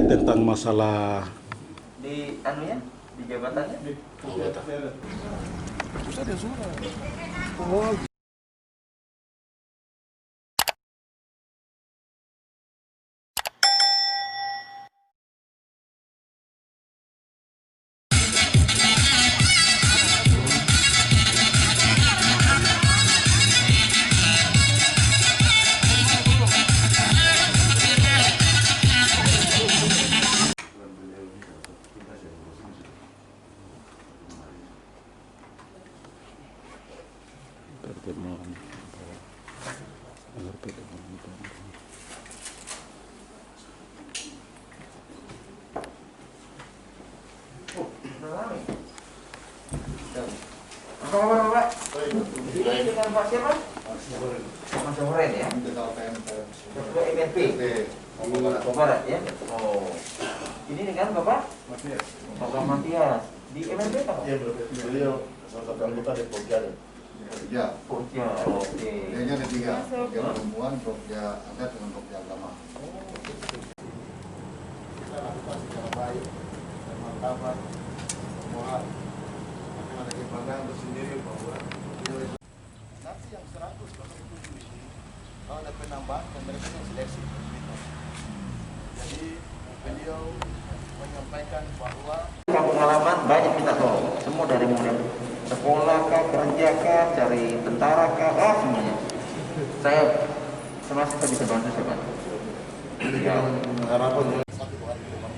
Tentang masalah di anunya, di jabatannya. Apa kabar Bapak? Ini dengan Pak siapa? Mas Soren ya? Ketua MNP Papua Barat ya? Oh, ini dengan Bapak? Bapak Matias di MNP apa? Iya, beliau salah satu anggota di Pokja. Ya, oke. Dia ada tiga, Pokja perempuan, Pokja adat, dengan Pokja agama. Kita lakukan secara baik dan martabat bahwa akan ada kebanggaan tersendiri bahwa nanti yang 187 ini kalau ada penambahan dan mereka yang seleksi. Jadi beliau menyampaikan bahwa Kampung halaman banyak minta tolong, semua dari mulai sekolah kah, kerja kah, cari tentara kah, semuanya. Saya semasa saya bisa bantu saya bantu. Ya, harapan satu hari ke depan.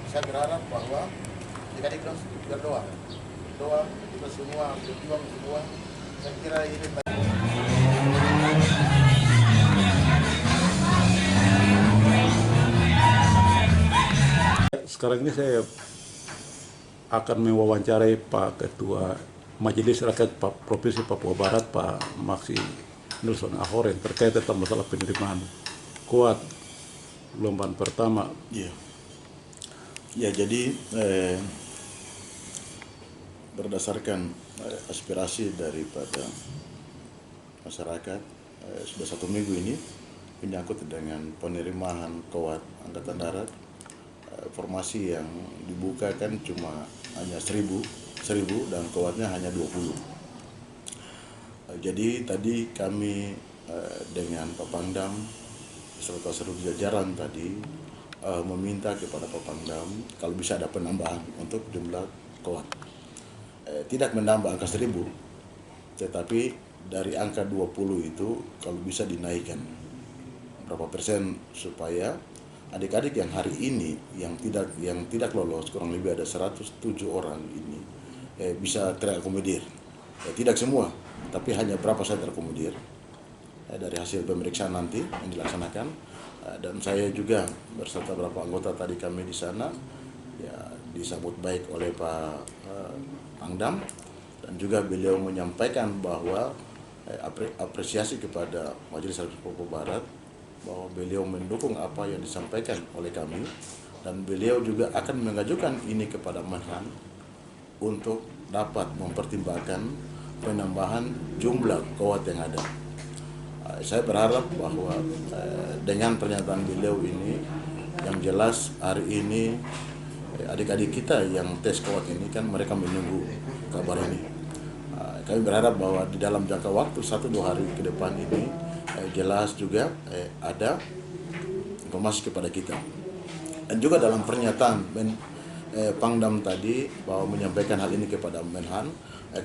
Saya berharap bahwa jika kita berdoa, kita semua berjuang semua. Saya kira ini sekarang ini saya akan mewawancarai Pak Ketua Majelis Rakyat Provinsi Papua Barat, Pak Maksi Nelson Ahoren, terkait tentang masalah penerimaan kuat gelombang pertama. Iya. Ya, jadi berdasarkan aspirasi daripada masyarakat sudah 1 minggu ini menyangkut dengan penerimaan kuat Angkatan Darat. Formasi yang dibuka kan cuma hanya 1000 dan kuatnya hanya 20. Jadi tadi kami dengan Pak Pangdam serta seluruh jajaran tadi meminta kepada Pak Pangdam kalau bisa ada penambahan untuk jumlah kuat. Tidak menambah angka 1000, tetapi dari angka 20 itu kalau bisa dinaikkan berapa persen supaya adik-adik yang hari ini yang tidak lolos, kurang lebih ada 107 orang ini bisa terakomodir. Tidak semua, tapi hanya berapa saya terakomodir dari hasil pemeriksaan nanti yang dilaksanakan. Dan saya juga beserta beberapa anggota tadi kami di sana ya disambut baik oleh Pak Pangdam, dan juga beliau menyampaikan bahwa apresiasi kepada Majelis Rakyat Papua Barat bahwa beliau mendukung apa yang disampaikan oleh kami, dan beliau juga akan mengajukan ini kepada Menhan untuk dapat mempertimbangkan penambahan jumlah kuat yang ada. Saya berharap bahwa dengan pernyataan beliau ini, yang jelas hari ini adik-adik kita yang tes kuat ini kan mereka menunggu kabar ini. Kami berharap bahwa di dalam jangka waktu 1-2 hari ke depan ini jelas juga ada informasi kepada kita. Dan juga dalam pernyataan Pangdam tadi bahwa menyampaikan hal ini kepada Menhan,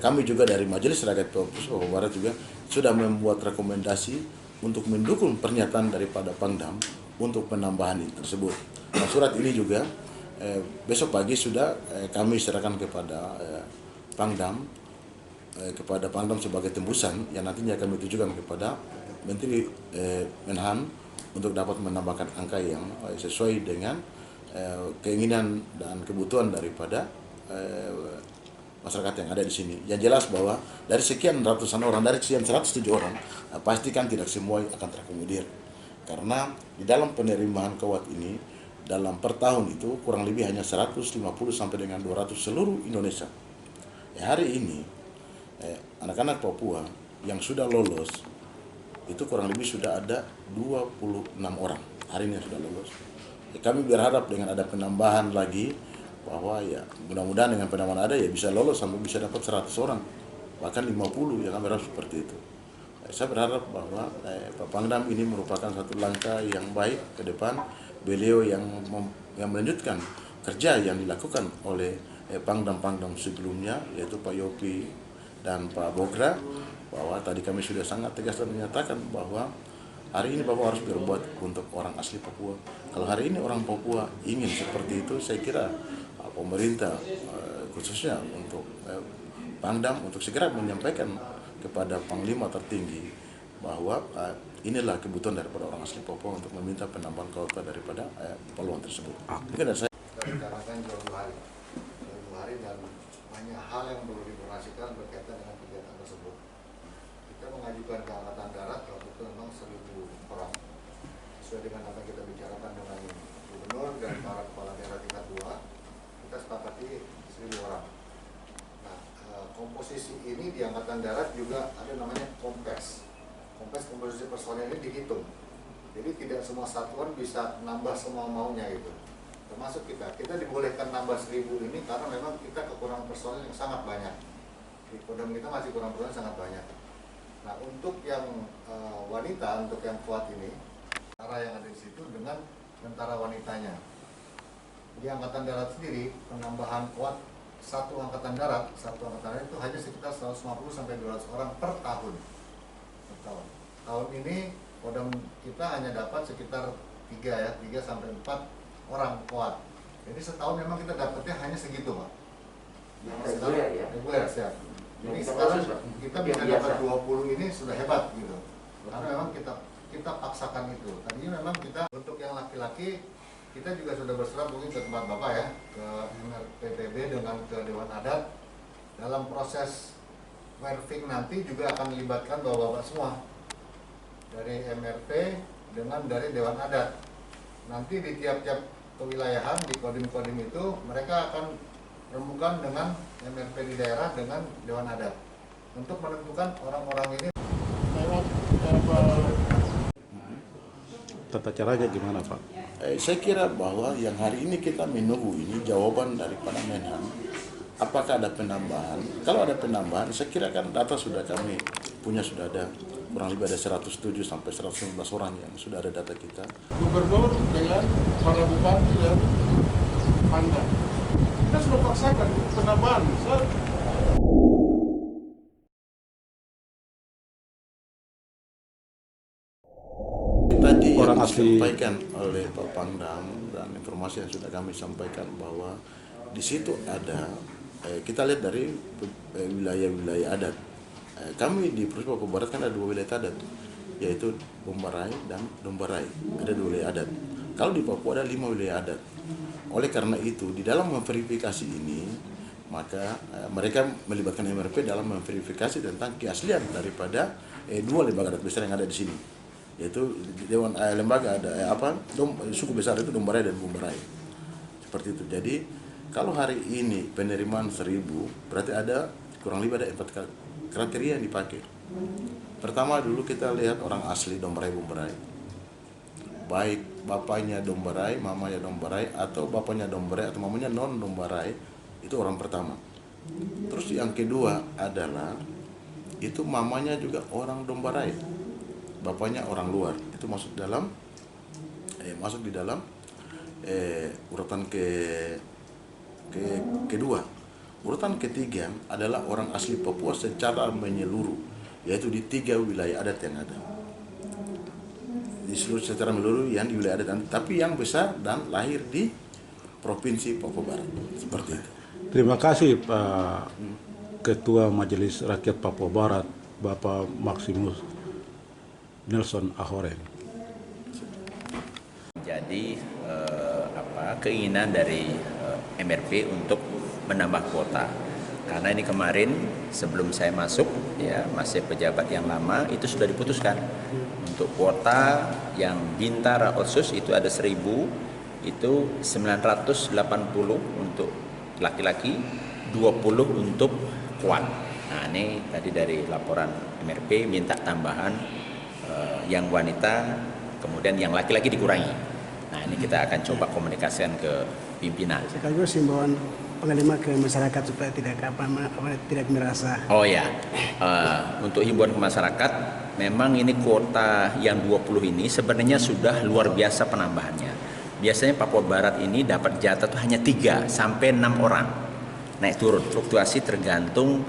kami juga dari Majelis Rakyat Papua Barat juga sudah membuat rekomendasi untuk mendukung pernyataan daripada Pangdam untuk penambahan tersebut. Nah, surat ini juga besok pagi sudah kami serahkan kepada Pangdam, sebagai tembusan yang nantinya kami tujukan kepada Menteri Menhan untuk dapat menambahkan angka yang sesuai dengan keinginan dan kebutuhan daripada masyarakat yang ada di sini. Yang jelas bahwa dari sekian ratusan orang, dari sekian 107 orang, pastikan tidak semua akan terakomodir. Karena di dalam penerimaan kuat ini dalam per tahun itu kurang lebih hanya 150 sampai dengan 200 seluruh Indonesia. Hari ini anak-anak Papua yang sudah lolos itu kurang lebih sudah ada 26 orang hari ini yang sudah lolos. Kami berharap dengan ada penambahan lagi bahwa ya mudah-mudahan dengan penambahan ada ya bisa lolos sampai bisa dapat 100 orang bahkan 50 ya, kami berharap seperti itu. Saya berharap bahwa Pak Pangdam ini merupakan satu langkah yang baik ke depan. Beliau yang melanjutkan kerja yang dilakukan oleh Pangdam-Pangdam sebelumnya, yaitu Pak Yopi dan Pak Bogra, bahwa tadi kami sudah sangat tegas dan menyatakan bahwa hari ini Bapak harus berbuat untuk orang asli Papua. Kalau hari ini orang Papua ingin seperti itu, saya kira pemerintah khususnya untuk Pangdam untuk segera menyampaikan kepada Panglima tertinggi bahwa inilah kebutuhan daripada orang asli Papua untuk meminta penambahan kuota daripada peluang tersebut. Mungkin dari saya. Kita bicarakan jauh hari dan banyak hal yang perlu diinformasikan berkaitan dengan kegiatan tersebut. Kita mengajukan ke Angkatan Darat waktu itu memang 1.000 orang. Sesuai dengan apa yang kita bicarakan dengan Gubernur dan para kepala daerah tingkat 2, kita sepakati 1.000 orang. Nah, komposisi ini di Angkatan Darat juga ada namanya kompes. Kompes komposisi personel ini dihitung. Jadi tidak semua satuan bisa nambah semua maunya gitu. Termasuk kita dibolehkan nambah 1.000 ini karena memang kita kekurangan personel yang sangat banyak. Di Kodam kita masih kurang personel sangat banyak. Nah, untuk yang wanita, untuk yang kuat ini, tentara yang ada di situ dengan tentara wanitanya. Di Angkatan Darat sendiri, penambahan kuat satu angkatan darat itu hanya sekitar 150 sampai 200 orang per tahun. Tahun ini Kodam kita hanya dapat sekitar 3 sampai 4 orang kuat. Jadi setahun memang kita dapatnya hanya segitu, Pak. Reguler ya. Jadi sekarang kita bisa dapat 20 ini sudah hebat gitu. Karena memang kita paksakan itu. Tadinya memang kita untuk yang laki-laki kita juga sudah berserah mungkin ke tempat Bapak ya, ke MRPPB dengan ke Dewan Adat. Dalam proses Werving nanti juga akan melibatkan Bapak-Bapak semua. Dari MRP dengan dari Dewan Adat. Nanti di tiap-tiap kewilayahan di kodim-kodim itu mereka akan rembukan dengan MRP di daerah dengan Dewan Adat untuk menentukan orang-orang ini. Tata caranya gimana, Pak? Saya kira bahwa yang hari ini kita menunggu ini jawaban daripada Menhan. Apakah ada penambahan? Kalau ada penambahan, saya kira kan data sudah kami punya, sudah ada kurang lebih ada 107 sampai 115 orang yang sudah ada data kita. Gubernur dengan para bupati dan Pangdam. Kita sudah paksakan penambahan. Tadi Orang yang asli disampaikan oleh Pak Pangdam dan informasi yang sudah kami sampaikan bahwa di situ ada kita lihat dari wilayah-wilayah adat. Kami di Provinsi Papua Barat kan ada 2 wilayah adat, yaitu Bombarai dan Dombarai. Ada 2 wilayah adat. Kalau di Papua ada 5 wilayah adat. Oleh karena itu, di dalam memverifikasi ini, maka mereka melibatkan MRP dalam memverifikasi tentang keaslian daripada 2 lembaga adat besar yang ada di sini, yaitu Dewan lembaga ada suku besar itu Dombarai dan Bombarai. Seperti itu. Jadi kalau hari ini penerimaan 1.000, berarti ada kurang lebih ada 4 kriteria yang dipakai. Pertama dulu kita lihat orang asli Dombarai Bombarai. Baik bapaknya Dombarai, mamanya Dombarai, atau bapaknya Dombarai atau mamanya non Dombarai, itu orang pertama. Terus yang kedua adalah itu mamanya juga orang Dombarai, bapaknya orang luar. Itu masuk di dalam urutan kedua. Urutan ketiga adalah orang asli Papua secara menyeluruh, yaitu di 3 wilayah adat yang ada. Di seluruh secara menyeluruh yang di wilayah adat, tapi yang besar dan lahir di Provinsi Papua Barat. Seperti itu. Terima kasih Pak Ketua Majelis Rakyat Papua Barat, Bapak Maximus Nelson Ahoreng. Jadi keinginan dari MRP untuk menambah kuota, karena ini kemarin sebelum saya masuk ya masih pejabat yang lama itu sudah diputuskan untuk kuota yang Bintara Otsus itu ada 1.000, itu 980 untuk laki-laki, 20 untuk kuat. Nah ini tadi dari laporan MRP minta tambahan yang wanita, kemudian yang laki-laki dikurangi. Nah ini kita akan coba komunikasikan ke pimpinan. Sekaligus himbauan pengelima ke masyarakat supaya tidak merasa. Oh ya, untuk himbauan ke masyarakat, memang ini kuota yang 20 ini sebenarnya sudah luar biasa penambahannya. Biasanya Papua Barat ini dapat jatah tuh hanya 3 sampai 6 orang. Naik turun, fluktuasi tergantung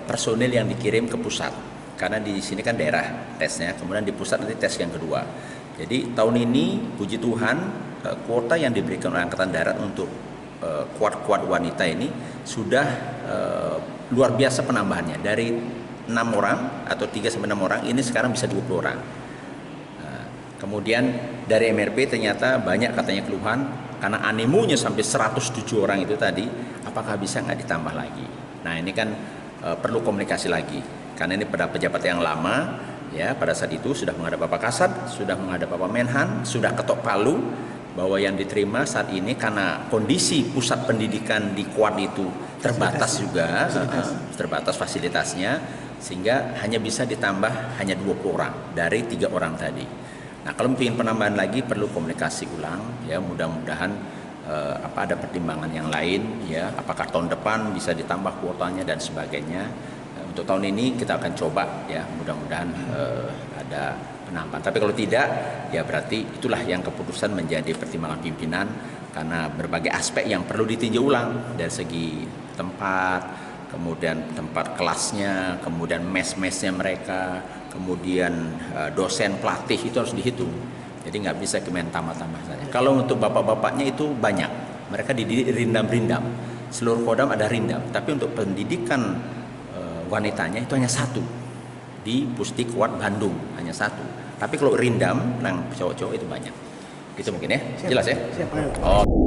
personil yang dikirim ke pusat. Karena di sini kan daerah tesnya, kemudian di pusat nanti tes yang kedua. Jadi tahun ini puji Tuhan kuota yang diberikan oleh Angkatan Darat untuk kuat-kuat wanita ini sudah luar biasa penambahannya. Dari 6 orang atau 3 sampai 6 orang ini sekarang bisa 20 orang. Kemudian dari MRP ternyata banyak katanya keluhan karena animonya sampai 107 orang itu tadi, apakah bisa nggak ditambah lagi? Nah ini kan perlu komunikasi lagi karena ini pada pejabat yang lama ya, pada saat itu sudah menghadap Bapak Kasat, sudah menghadap Bapak Menhan, sudah ketok palu bahwa yang diterima saat ini karena kondisi pusat pendidikan di Kuat itu terbatas juga, terbatas fasilitasnya, sehingga hanya bisa ditambah hanya 20 orang dari 3 orang tadi. Nah kalau ingin penambahan lagi perlu komunikasi ulang ya, mudah-mudahan ada pertimbangan yang lain ya, apakah tahun depan bisa ditambah kuotanya dan sebagainya. Untuk tahun ini kita akan coba ya, mudah-mudahan ada penambahan. Tapi kalau tidak ya berarti itulah yang keputusan menjadi pertimbangan pimpinan karena berbagai aspek yang perlu ditinjau ulang dari segi tempat, kemudian tempat kelasnya, kemudian mes-mesnya mereka, kemudian dosen pelatih itu harus dihitung. Jadi nggak bisa kemen tambah-tambah saja. Kalau untuk bapak-bapaknya itu banyak, mereka dididik rindam-rindam. Seluruh Kodam ada rindam, tapi untuk pendidikan wanitanya itu hanya 1 di Pusti Kuat Bandung, hanya 1. Tapi kalau rindam yang cowok-cowok itu banyak. Gitu mungkin ya, jelas ya. Siap. Oh.